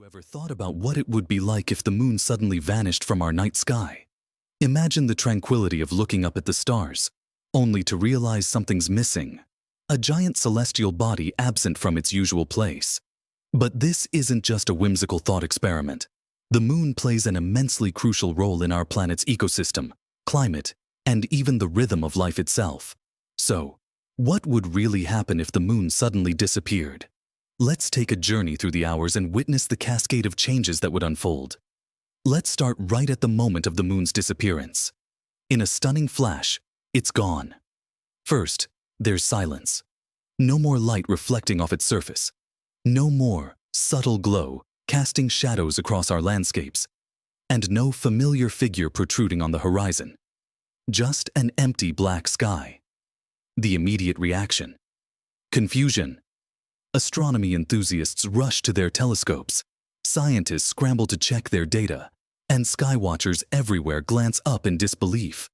Ever thought about what it would be like if the moon suddenly vanished from our night sky? Imagine the tranquility of looking up at the stars, only to realize something's missing, a giant celestial body absent from its usual place. But this isn't just a whimsical thought experiment. The moon plays an immensely crucial role in our planet's ecosystem, climate, and even the rhythm of life itself. So, what would really happen if the moon suddenly disappeared? Let's take a journey through the hours and witness the cascade of changes that would unfold. Let's start right at the moment of the moon's disappearance. In a stunning flash, it's gone. First, there's silence. No more light reflecting off its surface. No more subtle glow casting shadows across our landscapes. And no familiar figure protruding on the horizon. Just an empty black sky. The immediate reaction: confusion. Astronomy enthusiasts rush to their telescopes, scientists scramble to check their data, and skywatchers everywhere glance up in disbelief.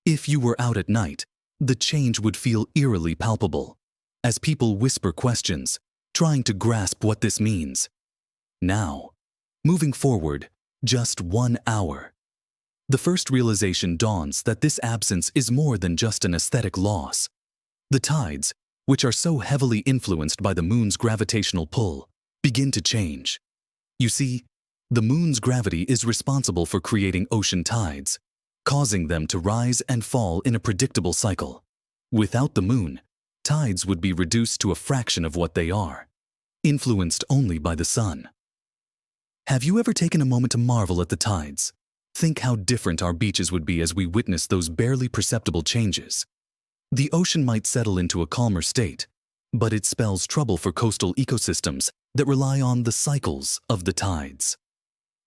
If you were out at night, the change would feel eerily palpable, as people whisper questions, trying to grasp what this means. Now, moving forward, just 1 hour, the first realization dawns that this absence is more than just an aesthetic loss. The tides, which are so heavily influenced by the moon's gravitational pull, begin to change. You see, the moon's gravity is responsible for creating ocean tides, causing them to rise and fall in a predictable cycle. Without the moon, tides would be reduced to a fraction of what they are, influenced only by the sun. Have you ever taken a moment to marvel at the tides? Think how different our beaches would be as we witness those barely perceptible changes. The ocean might settle into a calmer state, but it spells trouble for coastal ecosystems that rely on the cycles of the tides.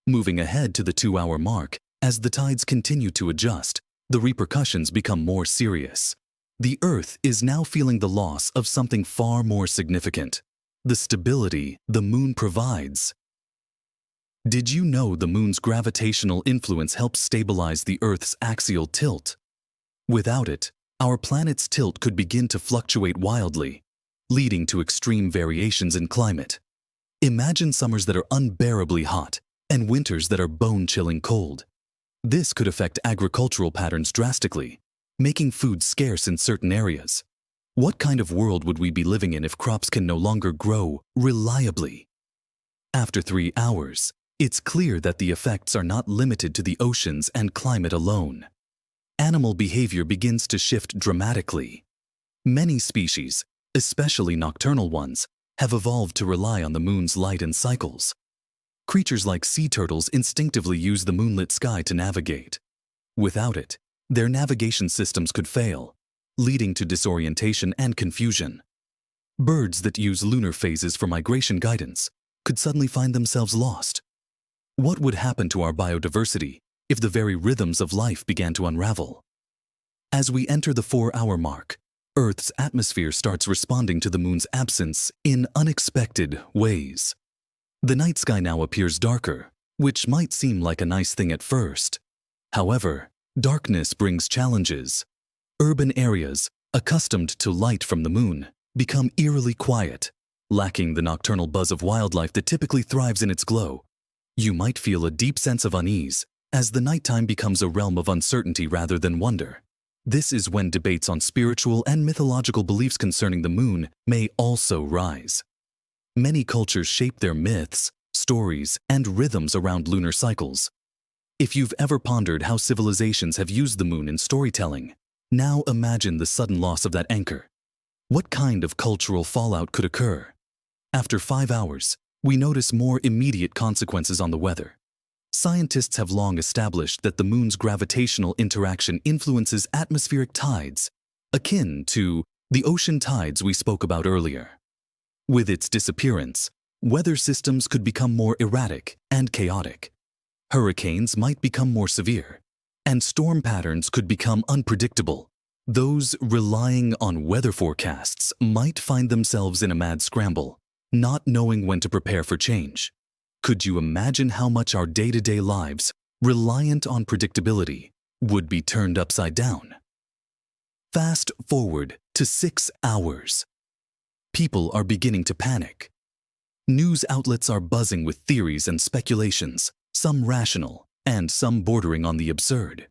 Moving ahead to the 2-hour mark, as the tides continue to adjust, the repercussions become more serious. The Earth is now feeling the loss of something far more significant: the stability the moon provides. Did you know the moon's gravitational influence helps stabilize the Earth's axial tilt? Without it, our planet's tilt could begin to fluctuate wildly, leading to extreme variations in climate. Imagine summers that are unbearably hot and winters that are bone-chilling cold. This could affect agricultural patterns drastically, making food scarce in certain areas. What kind of world would we be living in if crops can no longer grow reliably? After 3 hours, it's clear that the effects are not limited to the oceans and climate alone. Animal behavior begins to shift dramatically. Many species, especially nocturnal ones, have evolved to rely on the moon's light and cycles. Creatures like sea turtles instinctively use the moonlit sky to navigate. Without it, their navigation systems could fail, leading to disorientation and confusion. Birds that use lunar phases for migration guidance could suddenly find themselves lost. What would happen to our biodiversity if the very rhythms of life began to unravel? As we enter the 4-hour mark, Earth's atmosphere starts responding to the moon's absence in unexpected ways. The night sky now appears darker, which might seem like a nice thing at first. However, darkness brings challenges. Urban areas, accustomed to light from the moon, become eerily quiet, lacking the nocturnal buzz of wildlife that typically thrives in its glow. You might feel a deep sense of unease, as the nighttime becomes a realm of uncertainty rather than wonder. This is when debates on spiritual and mythological beliefs concerning the moon may also rise. Many cultures shape their myths, stories, and rhythms around lunar cycles. If you've ever pondered how civilizations have used the moon in storytelling, now imagine the sudden loss of that anchor. What kind of cultural fallout could occur? After 5 hours, we notice more immediate consequences on the weather. Scientists have long established that the moon's gravitational interaction influences atmospheric tides, akin to the ocean tides we spoke about earlier. With its disappearance, weather systems could become more erratic and chaotic. Hurricanes might become more severe, and storm patterns could become unpredictable. Those relying on weather forecasts might find themselves in a mad scramble, not knowing when to prepare for change. Could you imagine how much our day-to-day lives, reliant on predictability, would be turned upside down? Fast forward to 6 hours. People are beginning to panic. News outlets are buzzing with theories and speculations, some rational and some bordering on the absurd.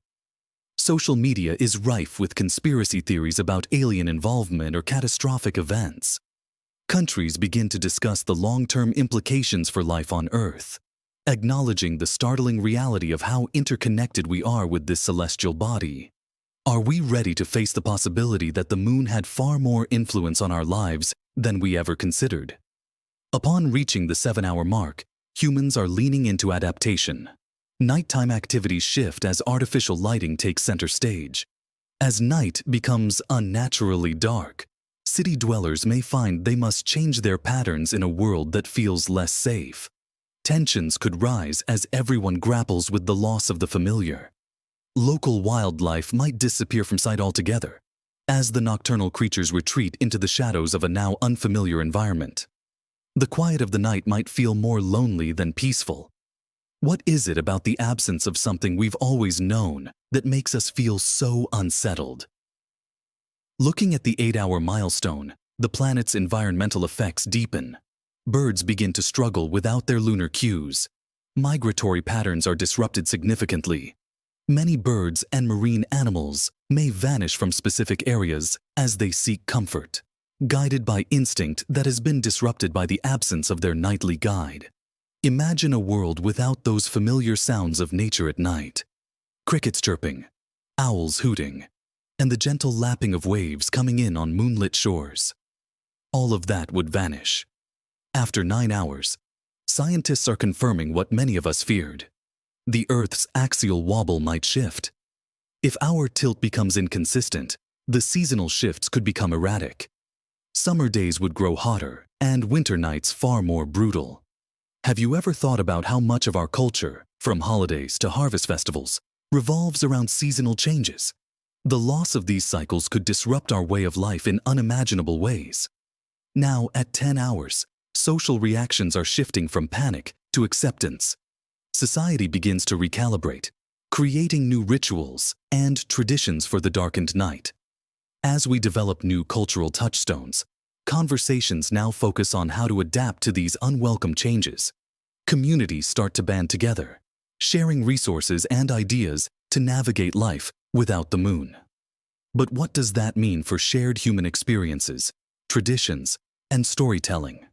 Social media is rife with conspiracy theories about alien involvement or catastrophic events. Countries begin to discuss the long-term implications for life on Earth, acknowledging the startling reality of how interconnected we are with this celestial body. Are we ready to face the possibility that the moon had far more influence on our lives than we ever considered? Upon reaching the 7-hour mark, humans are leaning into adaptation. Nighttime activities shift as artificial lighting takes center stage. As night becomes unnaturally dark, city dwellers may find they must change their patterns in a world that feels less safe. Tensions could rise as everyone grapples with the loss of the familiar. Local wildlife might disappear from sight altogether, as the nocturnal creatures retreat into the shadows of a now unfamiliar environment. The quiet of the night might feel more lonely than peaceful. What is it about the absence of something we've always known that makes us feel so unsettled? Looking at the 8-hour milestone, the planet's environmental effects deepen. Birds begin to struggle without their lunar cues. Migratory patterns are disrupted significantly. Many birds and marine animals may vanish from specific areas as they seek comfort, guided by instinct that has been disrupted by the absence of their nightly guide. Imagine a world without those familiar sounds of nature at night. Crickets chirping, owls hooting, and the gentle lapping of waves coming in on moonlit shores. All of that would vanish. After 9 hours, scientists are confirming what many of us feared. The Earth's axial wobble might shift. If our tilt becomes inconsistent, the seasonal shifts could become erratic. Summer days would grow hotter and winter nights far more brutal. Have you ever thought about how much of our culture, from holidays to harvest festivals, revolves around seasonal changes? The loss of these cycles could disrupt our way of life in unimaginable ways. Now, at 10 hours, social reactions are shifting from panic to acceptance. Society begins to recalibrate, creating new rituals and traditions for the darkened night. As we develop new cultural touchstones, conversations now focus on how to adapt to these unwelcome changes. Communities start to band together, sharing resources and ideas to navigate life without the moon. But what does that mean for shared human experiences, traditions, and storytelling?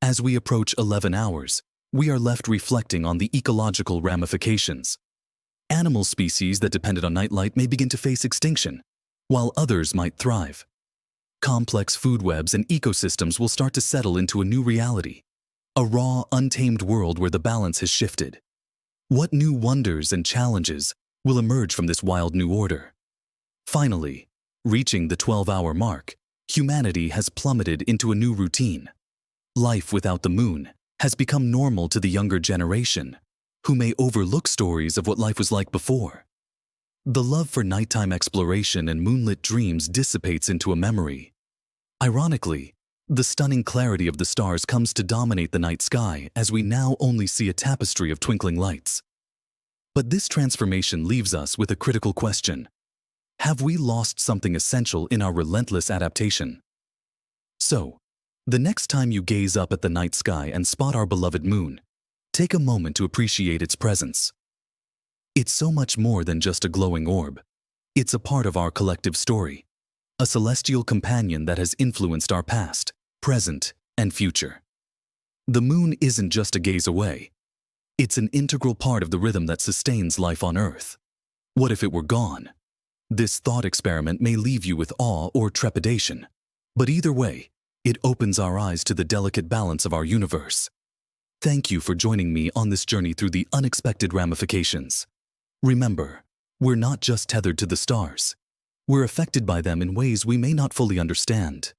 As we approach 11 hours, we are left reflecting on the ecological ramifications. Animal species that depended on nightlight may begin to face extinction, while others might thrive. Complex food webs and ecosystems will start to settle into a new reality, a raw, untamed world where the balance has shifted. What new wonders and challenges will emerge from this wild new order? Finally, reaching the 12-hour mark, humanity has plummeted into a new routine. Life without the moon has become normal to the younger generation, who may overlook stories of what life was like before. The love for nighttime exploration and moonlit dreams dissipates into a memory. Ironically, the stunning clarity of the stars comes to dominate the night sky as we now only see a tapestry of twinkling lights. But this transformation leaves us with a critical question. Have we lost something essential in our relentless adaptation? So, the next time you gaze up at the night sky and spot our beloved moon, take a moment to appreciate its presence. It's so much more than just a glowing orb. It's a part of our collective story, a celestial companion that has influenced our past, present, and future. The moon isn't just a gaze away. It's an integral part of the rhythm that sustains life on Earth. What if it were gone? This thought experiment may leave you with awe or trepidation, but either way, it opens our eyes to the delicate balance of our universe. Thank you for joining me on this journey through the unexpected ramifications. Remember, we're not just tethered to the stars. We're affected by them in ways we may not fully understand.